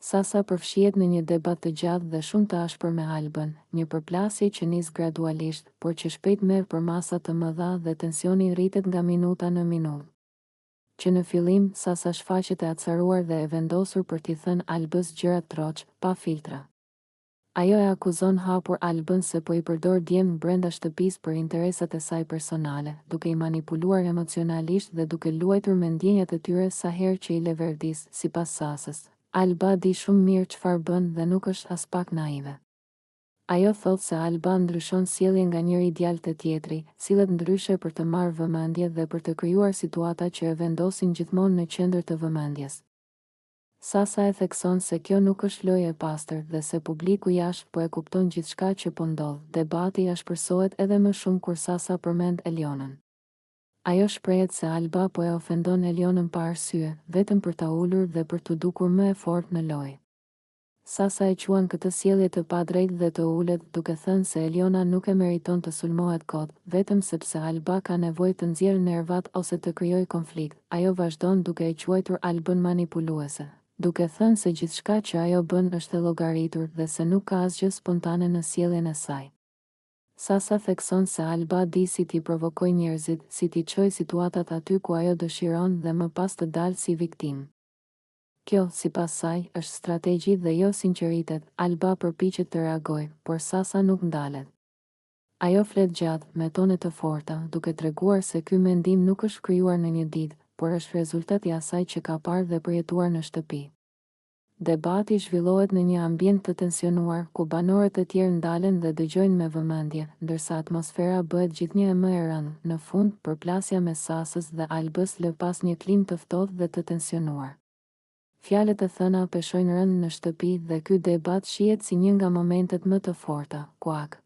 Sasa përfshihet në një debat të gjatë dhe shumë të ashpër me Albën, një përplasje që nis gradualisht, por që shpejt merr për masa të mëdha dhe tensioni rritet nga minuta në minutë. Që në fillim, Sasa shfaqet e acaruar dhe e vendosur për t'i thënë Albës gjëra troç, pa filtra. Ajo e akuzon hapur Albën se po i përdor djemt brenda shtëpisë për interesat e saj personale, duke i manipuluar emocionalisht dhe duke luajtur me ndjenjat e tyre sa herë që i le verdis, sipas Sasës. Alba di shumë mirë çfarë bën dhe nuk është as pak naive. Ajo thot se Alba ndryshon sjelljen nga njëri djalë te tjetri, sillet ndryshe për të marrë vëmendje dhe për të krijuar situata që e vendosin gjithmonë në qendër të vëmendjes. Sasa e thekson se kjo nuk është lojë e pastër dhe se publiku jashtë po e kupton gjithçka që po ndodh. Debati ashpërsohet edhe më shumë kur Sasa përmend Elionën. Ajo shprehet se Alba po e ofendon Elionën pa arsye, vetëm për ta ulur dhe për t'u dukur më e fortë në lojë. Sasa e quan këtë sjellje të padrejtë dhe të ulet, duke thënë se Eliona nuk e meriton të sulmohet kot, vetëm sepse Alba ka nevojë të nxjerrë nervat ose të krijojë konflikt. Ajo vazhdon duke e quajtur Albën manipuluese, duke thënë se gjithçka që ajo bën është e llogaritur dhe se nuk ka asgjë spontane në sjelljen e saj. Sasa thekson se Alba di si t'i provokoj njerëzit, si t'i çojë situatat aty ku ajo dëshiron dhe më pas të dalë si viktimë. Kjo, sipas saj, është strategji dhe jo sinqeritet. Alba përpiqet të reagojë, por Sasa nuk ndalet. Ajo flet gjatë, me tone të forta, duke treguar se ky mendim nuk është krijuar në një ditë, por është rezultat i asaj që ka parë dhe përjetuar në shtëpi. Debati zhvillohet në një ambient të tensionuar, ku banorët e tjerë ndalen dhe dëgjojnë me vëmendje, ndërsa atmosfera bëhet gjithnjë e më e rëndë. Në fund, përplasja mes Sasës dhe Albës lë pas një klim të ftohtë dhe të tensionuar. Fjalët e thëna peshojnë rënd në shtëpi dhe ky debat shihet si një nga momentet më të forta. Kuak.